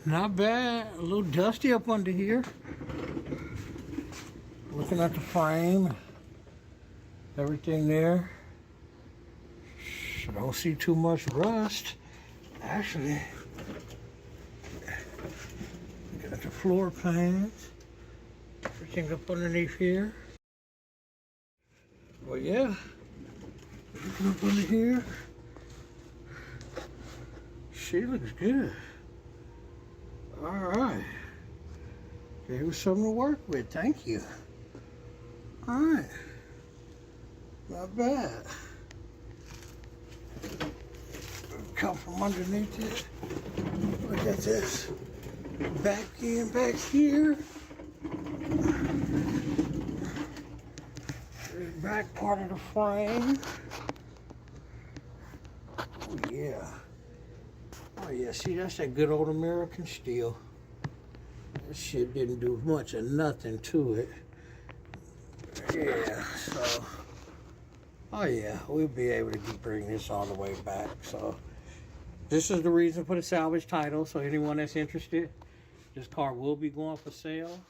Not bad. A little dusty up under here. Looking at the frame. Everything there. I don't see too much rust. Actually, got the floor plans. Everything up underneath here. Well, yeah. Looking up under here. She looks good. All right. Gave us something to work with. Thank you. All right. Not bad. Come from underneath it. Look at this. Back here. The back part of the frame. Oh yeah. Oh yeah, see, that's that good old American steel. This shit didn't do much of nothing to it. Yeah, so, oh yeah, we'll be able to bring this all the way back. So, this is the reason for the salvage title. So anyone that's interested, this car will be going for sale.